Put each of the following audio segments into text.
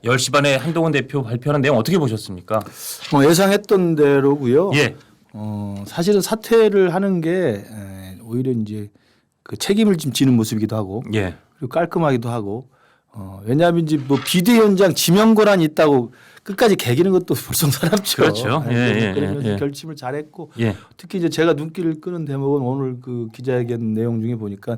10시 반에 한동훈 대표 발표하는 내용 어떻게 보셨습니까? 예상했던 대로고요. 예. 사실은 사퇴를 하는 게 오히려 이제 그 책임을 좀 지는 모습이기도 하고 예. 그리고 깔끔하기도 하고 왜냐하면 이제 뭐 비대위원장 지명 권한이 있다고 끝까지 개기는 것도 불성사납죠. 그렇죠. 그러면서 예. 결심을 잘했고 예. 특히 이제 제가 눈길을 끄는 대목은 오늘 그 기자회견 내용 중에 보니까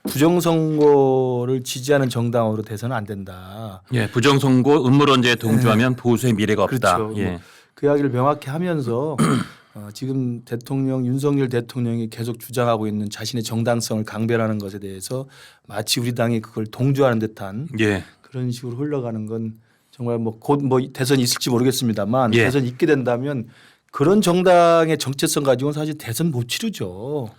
부정선거를 지지하는 정당으로 돼서는 안 된다. 예. 부정선거 음모론자에 동조하면 보수의 미래가 없다. 그렇죠. 예. 그 이야기를 명확히 하면서 지금 대통령 윤석열 대통령이 계속 주장하고 있는 자신의 정당성을 강변하는 것에 대해서 마치 우리 당이 그걸 동조하는 듯한 예. 그런 식으로 흘러가는 건 정말 뭐 곧 뭐 대선이 있을지 모르겠습니다만 예. 대선이 있게 된다면 그런 정당의 정체성 가지고는 사실 대선 못 치르죠.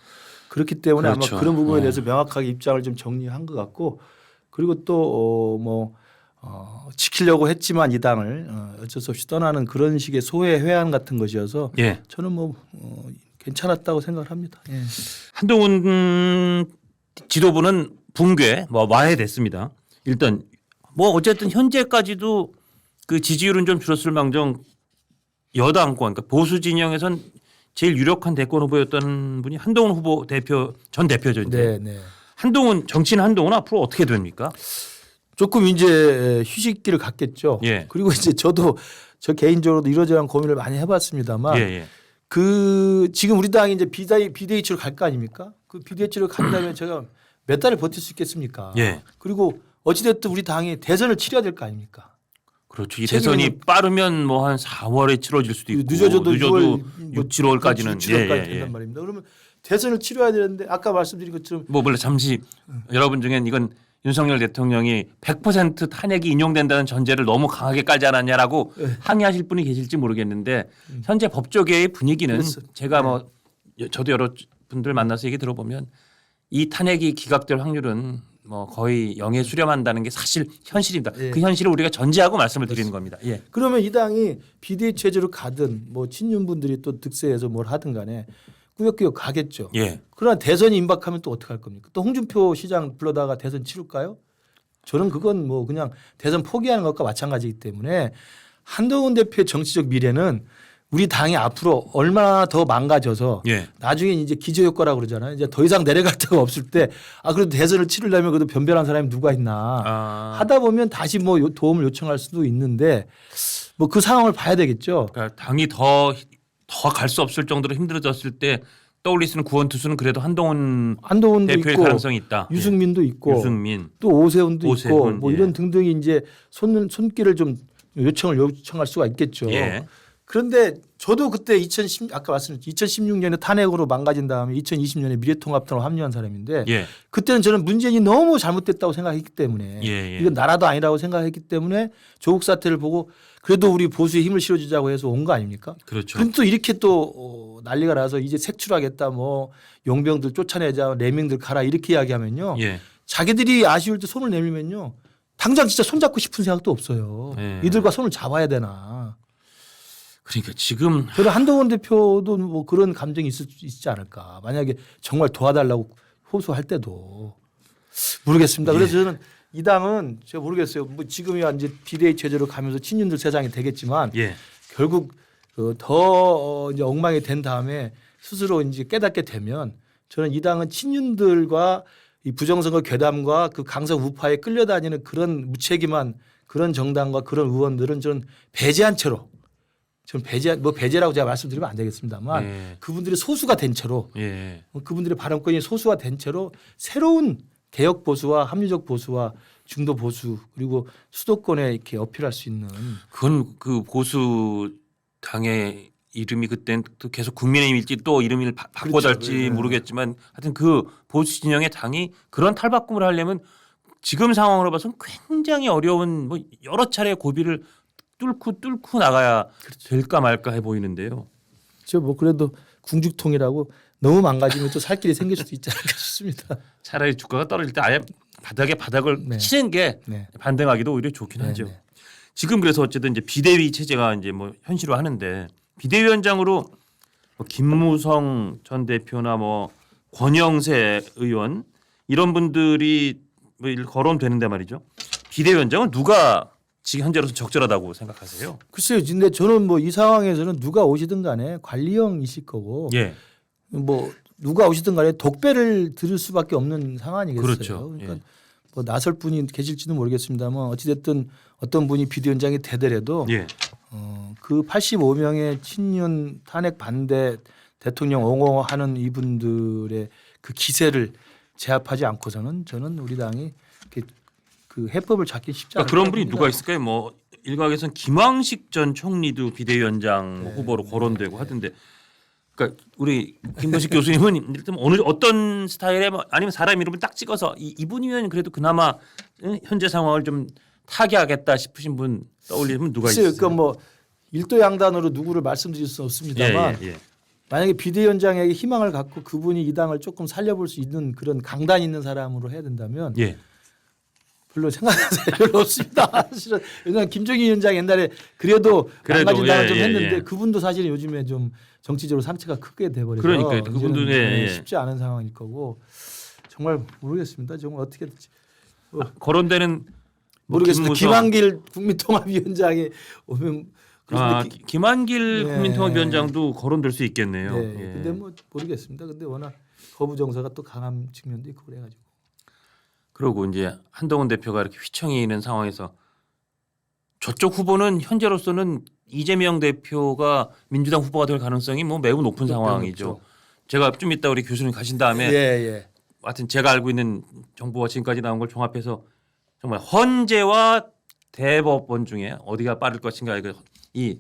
그렇기 때문에 그렇죠. 아마 그런 부분에 대해서 명확하게 입장을 좀 정리한 것 같고 그리고 또 지키려고 했지만 이 당을 어쩔 수 없이 떠나는 그런 식의 소외 회한 같은 것이어서 예. 저는 뭐 괜찮았다고 생각을 합니다. 예. 한동훈 지도부는 붕괴 와해됐습니다. 일단 뭐 어쨌든 현재까지도 그 지지율은 좀 줄었을 망정 여당권 그러니까 보수 진영에선 제일 유력한 대권 후보였던 분이 한동훈 후보 전 대표죠. 이제. 네. 한동훈 정치인 한동훈 앞으로 어떻게 됩니까? 조금 이제 휴식기를 갖겠죠. 예. 그리고 이제 저도 저 개인적으로도 이러저러한 고민을 많이 해봤습니다만 예. 그 지금 우리 당이 이제 비대위치로 갈 거 아닙니까? 그 비대위치로 간다면 제가 몇 달을 버틸 수 있겠습니까? 예. 그리고 어찌됐든 우리 당이 대선을 치러야 될 거 아닙니까? 그렇죠. 이 대선이 빠르면 뭐 한 4월에 치러질 수도 있고 늦어도 6월, 6, 7월까지는 7월까지 된단 말입니다. 그러면 대선을 치러야 되는데 아까 말씀드린 것처럼 뭐 물론 잠시 여러분 중엔 이건 윤석열 대통령이 100% 탄핵이 인용된다는 전제를 너무 강하게 깔지 않았냐라고 항의하실 분이 계실지 모르겠는데 현재 법조계의 분위기는 그렇죠. 제가 뭐 저도 여러 분들 만나서 얘기 들어보면 이 탄핵이 기각될 확률은 뭐 거의 0에 수렴한다는 게 사실 현실입니다. 예. 그 현실을 우리가 전제하고 말씀을 드리는 겁니다. 예. 그러면 이 당이 비대위 체제로 가든 뭐 친윤분들이 또 득세해서 뭘 하든 간에 꾸역꾸역 가겠죠. 예. 그러나 대선이 임박하면 또 어떻게 할 겁니까? 또 홍준표 시장 불러다가 대선 치를까요? 저는 그건 뭐 그냥 대선 포기하는 것과 마찬가지이기 때문에 한동훈 대표의 정치적 미래는 우리 당이 앞으로 얼마나 더 망가져서 예. 나중에 이제 기저효과라고 그러잖아요. 이제 더 이상 내려갈 데가 없을 때 그래도 대선을 치르려면 그래도 변별한 사람이 누가 있나 하다 보면 다시 뭐 도움을 요청할 수도 있는데 뭐 그 상황을 봐야 되겠죠. 그러니까 당이 더 갈 수 없을 정도로 힘들어졌을 때 떠올릴 수 있는 구원 투수는 그래도 한동훈 한동훈도 대표의 있고 가능성이 있다. 유승민도 있고 유승민. 또 오세훈도 오세훈, 있고 뭐 예. 이런 등등이 이제 손길을 좀 요청할 수가 있겠죠. 예. 그런데 저도 그때 아까 말씀드렸죠. 2016년에 탄핵으로 망가진 다음에 2020년에 미래통합당으로 합류한 사람인데 예. 그때는 저는 문재인이 너무 잘못됐다고 생각했기 때문에 예. 이건 나라도 아니라고 생각했기 때문에 조국 사태를 보고 그래도 우리 보수에 힘을 실어주자고 해서 온 거 아닙니까? 그렇죠. 그런데 또 이렇게 또 난리가 나서 이제 색출하겠다 뭐 용병들 쫓아내자 레밍들 가라 이렇게 이야기하면요. 예. 자기들이 아쉬울 때 손을 내밀면요. 당장 진짜 손잡고 싶은 생각도 없어요. 예. 이들과 손을 잡아야 되나. 그러니까 지금 저는 한동훈 대표도 뭐 그런 감정이 있지 않을까. 만약에 정말 도와달라고 호소할 때도 모르겠습니다. 그래서 저는 이 당은 제가 모르겠어요. 뭐 지금이야 이제 비대위 체제로 가면서 친윤들 세상이 되겠지만 예. 결국 더 이제 엉망이 된 다음에 스스로 이제 깨닫게 되면 저는 이 당은 친윤들과 이 부정선거 괴담과 그 강성 우파에 끌려다니는 그런 무책임한 그런 정당과 그런 의원들은 저는 배제한 채로 좀 배제라고 제가 말씀드리면 안 되겠습니다만 예. 그분들이 소수가 된 채로 예. 그분들의 발언권이 소수가 된 채로 새로운 개혁 보수와 합리적 보수와 중도 보수 그리고 수도권에 이렇게 어필할 수 있는 그건 그 보수 당의 이름이 그땐 또 계속 국민의힘일지 또 이름을 바꿔달지 그렇죠. 예. 모르겠지만 하여튼 그 보수 진영의 당이 그런 탈바꿈을 하려면 지금 상황으로 봐서는 굉장히 어려운 뭐 여러 차례 고비를 뚫고 나가야 될까 말까 해 보이는데요. 저 뭐 그래도 궁죽통이라고 너무 망가지면 또 살 길이 생길 수도 있지 않을까 싶습니다. 차라리 주가가 떨어질 때 아예 바닥을 네. 치는 게 네. 반등하기도 오히려 좋긴 네, 하죠. 네. 지금 그래서 어쨌든 이제 비대위 체제가 이제 뭐 현실화하는데 비대위원장으로 뭐 김무성 전 대표나 뭐 권영세 의원 이런 분들이 뭐 거론되는데 말이죠. 비대위원장은 누가 지금 현재로서 적절하다고 생각하세요? 글쎄요. 근데 저는 뭐 이 상황에서는 누가 오시든 간에 관리형이실 거고 예. 뭐 누가 오시든 간에 독배를 들을 수밖에 없는 상황이겠어요. 그렇죠. 그러니까 예. 뭐 나설 분이 계실지는 모르겠습니다만 어찌됐든 어떤 분이 비대위원장이 되더라도 예. 그 85명의 친윤 탄핵 반대 대통령 옹호하는 이분들의 그 기세를 제압하지 않고서는 저는 우리 당이 이렇게 그 해법을 찾기 쉽지 않을 그러니까 그런 것 분이 같습니다. 누가 있을까요? 뭐 일각에서는 김황식 전 총리도 비대위원장 뭐 후보로 거론되고 하던데, 그러니까 우리 김도식 교수님은 일단 어떤 스타일의 뭐 아니면 사람 이름을 딱 찍어서 이분이면 그래도 그나마 현재 상황을 좀 타개하겠다 싶으신 분 떠올리면 누가 글쎄요. 있어요? 그러니까 뭐 일도 양단으로 누구를 말씀드릴 수 없습니다만 예. 만약에 비대위원장에게 희망을 갖고 그분이 이 당을 조금 살려볼 수 있는 그런 강단 있는 사람으로 해야 된다면 예. 별로 생각하는 사람이 별로 없습니다. 사실은 왜냐하면 김정희 위원장 옛날에 그래도 망가진 당을 좀 했는데 그분도 사실은 요즘에 좀 정치적으로 상처가 크게 돼버려서 그러니까요. 그분도 이제는 쉽지 않은 상황일 거고 정말 모르겠습니다. 정말 어떻게 될지 거론되는 뭐 모르겠습니다. 김무성. 김한길 국민통합위원장이 오면 김한길 예. 국민통합위원장도 거론될 수 있겠네요. 네. 예. 근데 뭐 모르겠습니다. 근데 워낙 거부 정서가 또 강한 측면도 있고 그래가지고. 그리고 이제 한동훈 대표가 이렇게 휘청이 있는 상황에서 저쪽 후보는 현재로서는 이재명 대표가 민주당 후보가 될 가능성이 뭐 매우 높은 상황이죠. 높죠. 제가 좀 이따 우리 교수님 가신 다음에 예. 하여튼 제가 알고 있는 정보가 지금까지 나온 걸 종합해서 정말 헌재와 대법원 중에 어디가 빠를 것인가 이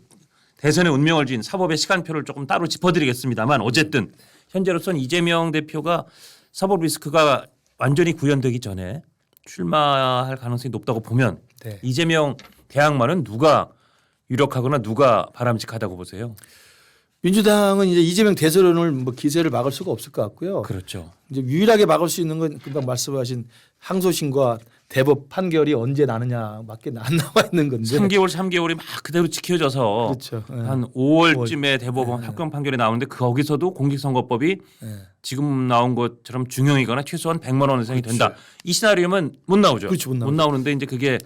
대선의 운명을 쥔 사법의 시간표를 조금 따로 짚어드리겠습니다만 어쨌든 현재로서는 이재명 대표가 사법 리스크가 완전히 구현되기 전에 출마할 가능성이 높다고 보면 네. 이재명 대항마는 누가 유력하거나 누가 바람직하다고 보세요? 민주당은 이제 이재명 대선을 뭐 기세를 막을 수가 없을 것 같고요. 그렇죠. 이제 유일하게 막을 수 있는 건 금방 말씀하신 항소심과 대법 판결이 언제 나느냐밖에 안 나와 있는 건데. 3개월이 막 그대로 지켜져서 그렇죠. 예. 한 5월쯤에 대법원 합격 판결이 나오는데 거기서도 공직선거법이 예. 지금 나온 것처럼 중형이거나 최소한 100만 원 이상이 그렇죠. 된다. 이 시나리오면 못 나오죠. 그렇죠, 못 못 나오죠. 나오는데 이제 그게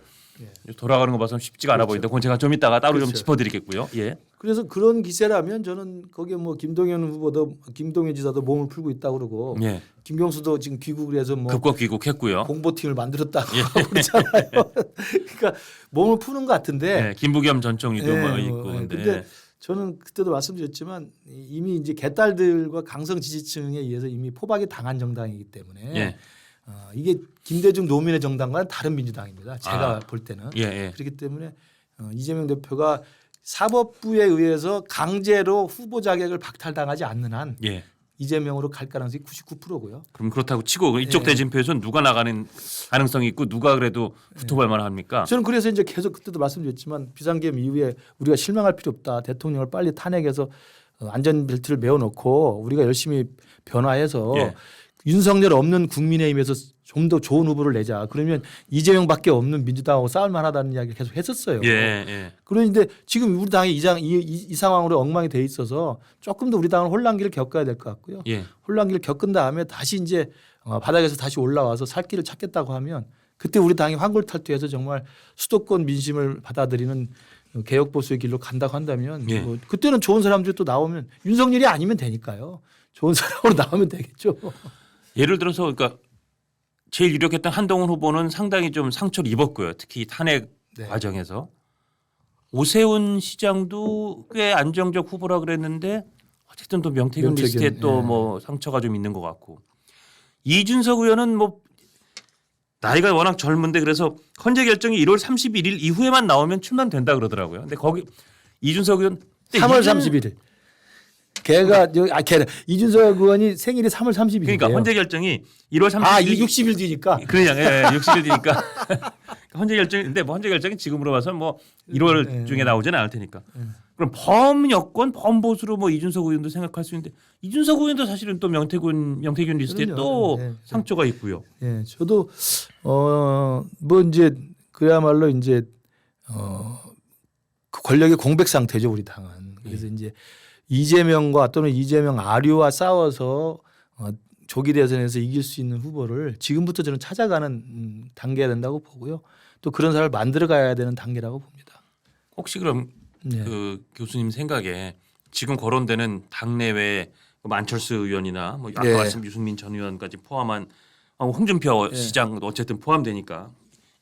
돌아가는 거 봐서는 쉽지가 않아 보이는데 그건 제가 좀 이따가 따로 좀 그렇죠. 짚어드리겠고요. 예. 그래서 그런 기세라면 저는 거기에 뭐 김동연 후보도 김동연 지사도 몸을 풀고 있다고 그러고 예. 김경수도 지금 귀국을 해서 뭐 급거 귀국했고요. 공보팀을 만들었다고 하고 그러잖아요. 그러니까 몸을 푸는 것 같은데. 예. 김부겸 전 총리도 예, 뭐 있고 근데 저는 그때도 말씀드렸지만 이미 이제 개딸들과 강성 지지층에 의해서 이미 포박이 당한 정당이기 때문에 예. 이게 김대중 노무현의 정당과는 다른 민주당입니다. 제가 볼 때는 예. 그렇기 때문에 이재명 대표가 사법부에 의해서 강제로 후보 자격을 박탈당하지 않는 한 예. 이재명으로 갈 가능성이 99%고요. 그럼 그렇다고 치고 이쪽 예. 대진표에서는 누가 나가는 가능성이 있고 누가 그래도 붙어볼 만합니까? 저는 그래서 이제 계속 그때도 말씀드렸지만 비상계엄 이후에 우리가 실망할 필요 없다. 대통령을 빨리 탄핵해서 안전벨트를 메워놓고 우리가 열심히 변화해서 예. 윤석열 없는 국민의힘에서 좀 더 좋은 후보를 내자. 그러면 이재명밖에 없는 민주당하고 싸울 만하다는 이야기를 계속 했었어요. 예. 그런데 지금 우리 당이 이 상황으로 엉망이 돼 있어서 조금 더 우리 당은 혼란기를 겪어야 될 것 같고요. 예. 혼란기를 겪은 다음에 다시 이제 바닥에서 다시 올라와서 살 길을 찾겠다고 하면 그때 우리 당이 환골탈퇴해서 정말 수도권 민심을 받아들이는 개혁 보수의 길로 간다고 한다면 예. 뭐 그때는 좋은 사람들이 또 나오면 윤석열이 아니면 되니까요. 좋은 사람으로 나오면 되겠죠. 예를 들어서 그러니까 제일 유력했던 한동훈 후보는 상당히 좀 상처를 입었고요. 특히 탄핵 네. 과정에서 오세훈 시장도 꽤 안정적 후보라 그랬는데 어쨌든 또 명태균 리스트에 또 뭐 상처가 좀 있는 것 같고 이준석 의원은 뭐 나이가 워낙 젊은데 그래서 헌재 결정이 1월 31일 이후에만 나오면 출마는 된다 그러더라고요. 근데 거기 이준석 의원 3월 31일. 걔가 이준석 의원이 생일이 3월 30일이에요. 그러니까 헌재 결정이 1월 30일 60일 뒤니까. 그냥 60일 뒤니까 헌재 결정인데 뭐 헌재 결정이 지금으로 봐서 뭐 1월 중에 나오지는 않을 테니까. 그럼 범여권 범보수로 뭐 이준석 의원도 생각할 수 있는데 이준석 의원도 사실은 또 명태균 리스트에 그럼요. 또 네. 상처가 있고요. 예, 저도 뭐 이제 그야말로 이제 그 권력의 공백 상태죠 우리 당은. 그래서 이제 이재명과 또는 이재명 아류와 싸워서 조기 대선에서 이길 수 있는 후보를 지금부터 저는 찾아가는 단계가 된다고 보고요. 또 그런 사람을 만들어 가야 되는 단계라고 봅니다. 혹시 그럼 네. 그 교수님 생각에 지금 거론되는 당내외 안철수 의원이나 뭐 아까 네. 말씀 유승민 전 의원까지 포함한 홍준표 네. 시장도 어쨌든 포함되니까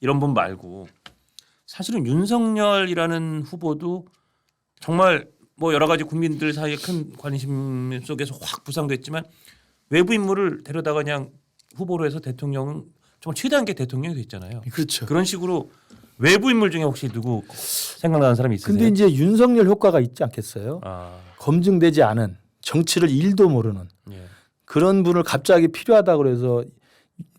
이런 분 말고 사실은 윤석열이라는 후보도 정말 뭐 여러 가지 국민들 사이에 큰 관심 속에서 확 부상됐지만 외부 인물을 데려다가 그냥 후보로 해서 대통령은 정말 최단계 대통령이 됐잖아요. 그렇죠. 그런 식으로 외부 인물 중에 혹시 누구 생각나는 사람이 있으세요? 근데 이제 윤석열 효과가 있지 않겠어요? 아, 검증되지 않은 정치를 1도 모르는 예. 그런 분을 갑자기 필요하다고 그래서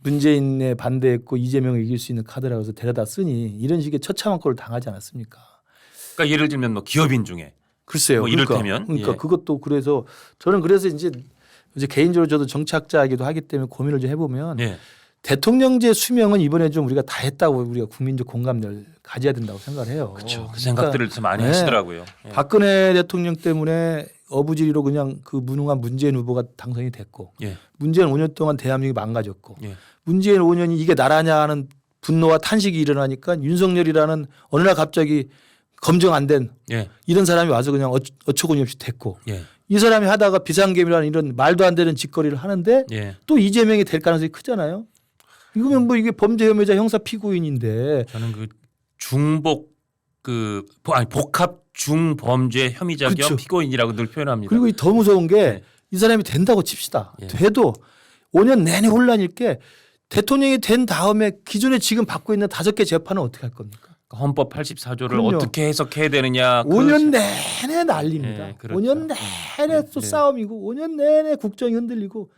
문재인에 반대했고 이재명을 이길 수 있는 카드라고 해서 데려다 쓰니 이런 식의 처참한 꼴을 당하지 않았습니까? 그러니까 예를 들면 뭐 기업인 중에 글쎄요. 뭐 이를테면, 그러니까 예. 그것도 그래서 저는 그래서 이제 개인적으로 저도 정치학자이기도 하기 때문에 고민을 좀 해보면 예. 대통령제 수명은 이번에 좀 우리가 다 했다고 우리가 국민적 공감을 가져야 된다고 생각을 해요. 그렇죠. 그 생각들을 참 많이 네. 하시더라고요. 예. 박근혜 대통령 때문에 어부지리로 그냥 그 무능한 문재인 후보가 당선이 됐고 예. 문재인 5년 동안 대한민국이 망가졌고 예. 문재인 5년이 이게 나라냐 하는 분노와 탄식이 일어나니까 윤석열이라는 어느 날 갑자기 검증 안 된 예. 이런 사람이 와서 그냥 어처구니 없이 됐고 예. 이 사람이 하다가 비상계엄이라는 이런 말도 안 되는 짓거리를 하는데 예. 또 이재명이 될 가능성이 크잖아요. 이거면 뭐 이게 범죄 혐의자 형사 피고인인데 저는 그 중복 복합 중범죄 혐의자 겸 그렇죠. 피고인이라고 늘 표현합니다. 그리고 더 무서운 게 네. 이 사람이 된다고 칩시다. 예. 돼도 5년 내내 혼란일 게 대통령이 된 다음에 기존에 지금 받고 있는 5개 재판은 어떻게 할 겁니까? 헌법 84조를 그럼요. 어떻게 해석해야 되느냐. 5년 내내 난립니다. 예, 그렇죠. 5년 내내 또 예. 싸움이고 5년 내내 국정이 흔들리고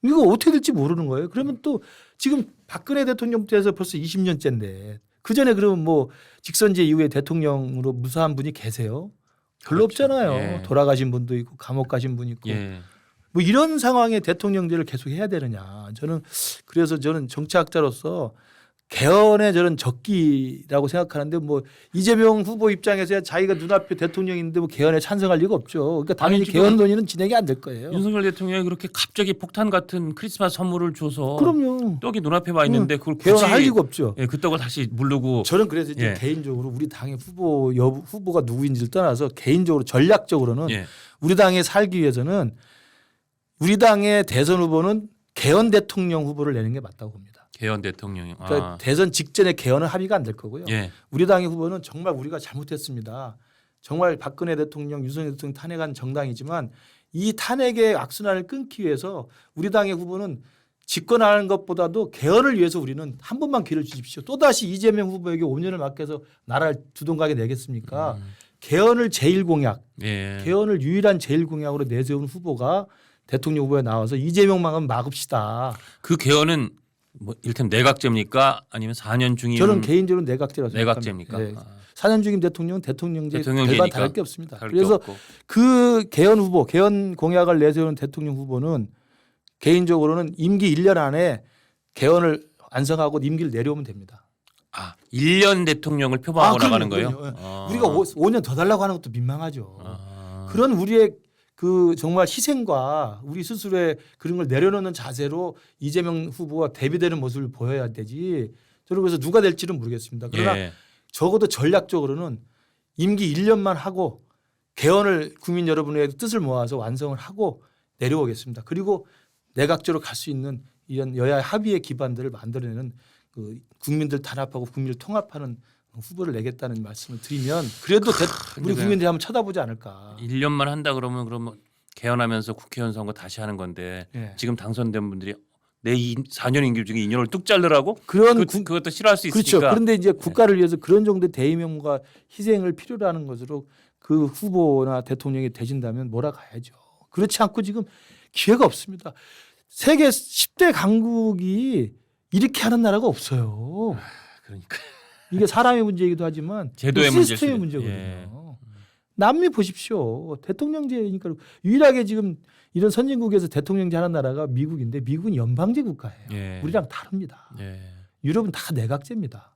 이거 어떻게 될지 모르는 거예요. 그러면 또 지금 박근혜 대통령부터 해서 벌써 20년째인데 그 전에 그러면 뭐 직선제 이후에 대통령으로 무사한 분이 계세요? 별로 그렇죠. 없잖아요. 예. 돌아가신 분도 있고 감옥 가신 분 있고 예. 뭐 이런 상황에 대통령제를 계속 해야 되느냐. 그래서 저는 정치학자로서 개헌의 저는 적기라고 생각하는데 뭐 이재명 후보 입장에서야 자기가 눈앞에 대통령인데 뭐 개헌에 찬성할 리가 없죠. 그러니까 당연히 아니, 지금 개헌 논의는 진행이 안 될 거예요. 윤석열 대통령이 그렇게 갑자기 폭탄 같은 크리스마스 선물을 줘서 그럼요. 떡이 눈앞에 와 있는데 그걸 굳이 개헌할 리가 없죠. 예, 그 떡을 다시 물르고 저는 그래서 이제 예. 개인적으로 우리 당의 후보가 누구인지를 떠나서 개인적으로 전략적으로는 예. 우리 당에 살기 위해서는 우리 당의 대선 후보는 개헌 대통령 후보를 내는 게 맞다고 봅니다. 개헌 대통령이 그러니까 대선 직전에 개헌은 합의가 안 될 거고요. 예. 우리 당의 후보는 정말 우리가 잘못했습니다. 정말 박근혜 대통령, 윤석열 대통령 탄핵한 정당이지만 이 탄핵의 악순환을 끊기 위해서 우리 당의 후보는 집권하는 것보다도 개헌을 위해서 우리는 한 번만 기회를 주십시오. 또다시 이재명 후보에게 5년을 맡겨서 나라를 두동강에 내겠습니까? 개헌을 제1공약, 예. 개헌을 유일한 제1공약으로 내세운 후보가 대통령 후보에 나와서 이재명만은 막읍시다. 그 개헌은 뭐 이를테면 내각제입니까? 아니면 4년 중임 저는 개인적으로 내각제라고 내각제입니까? 생각합니다. 네. 4년 중임 대통령은 대통령제 대통령제니까 별반 다를 게 없습니다. 다를 게 그래서 없고. 그 개헌 후보, 개헌 공약을 내세우는 대통령 후보는 개인적으로는 임기 1년 안에 개헌을 완성하고 임기를 내려오면 됩니다. 1년 대통령을 표방하고 나가는 거예요? 그럼요. 우리가 5년 더 달라고 하는 것도 민망하죠. 아. 그런 우리의 그 정말 희생과 우리 스스로의 그런 걸 내려놓는 자세로 이재명 후보와 대비되는 모습을 보여야 되지. 저는 그래서 누가 될지는 모르겠습니다. 그러나 예. 적어도 전략적으로는 임기 1년만 하고 개헌을 국민 여러분의 뜻을 모아서 완성을 하고 내려오겠습니다. 그리고 내각제로 갈 수 있는 이런 여야 합의의 기반들을 만들어내는 그 국민들 단합하고 국민을 통합하는 후보를 내겠다는 말씀을 드리면 그래도 우리 국민들이 한번 쳐다보지 않을까. 1년만 한다 그러면 개헌하면서 국회의원 선거 다시 하는 건데 예. 지금 당선된 분들이 내 4년 임기 중에 2년을 뚝 자르라고 그런 그것도 싫어할 수 그렇죠. 있으니까. 그런데 이제 국가를 위해서 그런 정도의 대의명과 희생을 필요로 하는 것으로 그 후보나 대통령이 되신다면 몰아가야죠. 그렇지 않고 지금 기회가 없습니다. 세계 10대 강국이 이렇게 하는 나라가 없어요. 그러니까 이게 사람의 문제이기도 하지만 제도의 시스템의 문제일 수도 문제거든요. 남미 보십시오. 대통령제니까 유일하게 지금 이런 선진국에서 대통령제 하는 나라가 미국인데 미국은 연방제 국가예요. 예. 우리랑 다릅니다. 예. 유럽은 다 내각제입니다.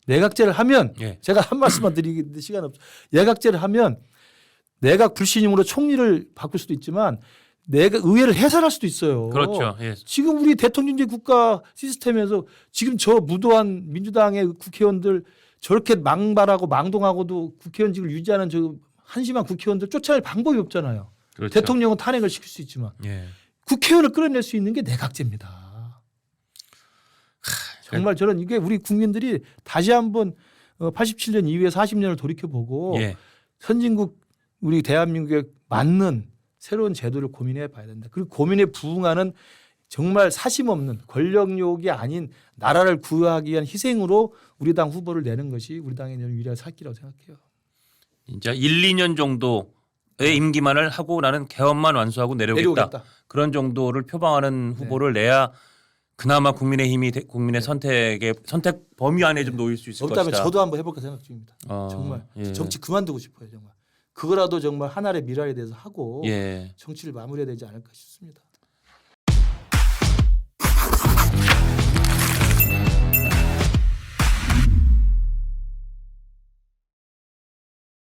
내각제를 하면 예. 제가 한 말씀만 드리는데 시간 없어. 내각제를 하면 내각 불신임으로 총리를 바꿀 수도 있지만 내가 의회를 해산할 수도 있어요. 그렇죠. 예. 지금 우리 대통령제 국가 시스템에서 지금 저 무도한 민주당의 국회의원들 저렇게 망발하고 망동하고도 국회의원직을 유지하는 저 한심한 국회의원들 쫓아낼 방법이 없잖아요. 그렇죠. 대통령은 탄핵을 시킬 수 있지만 예. 국회의원을 끌어낼 수 있는 게 내각제입니다. 정말 저는 이게 우리 국민들이 다시 한번 87년 이후에 40년을 돌이켜보고 예. 선진국 우리 대한민국에 맞는 새로운 제도를 고민해 봐야 된다. 그리고 고민에 부응하는 정말 사심 없는 권력욕이 아닌 나라를 구하기 위한 희생으로 우리 당 후보를 내는 것이 우리 당의 위대한 살 길이라고 생각해요. 진짜 1, 2년 정도의 임기만을 하고 나는 개헌만 완수하고 내려오겠다. 그런 정도를 표방하는 후보를 내야 그나마 국민의힘이 국민의 선택 범위 안에 좀 놓일 수 있을 없다면 것이다. 저도 한번 해볼까 생각 중입니다. 정말 예. 정치 그만두고 싶어요. 정말 그거라도 정말 하나의 미래에 대해서 하고 예. 정치를 마무리해야 되지 않을까 싶습니다.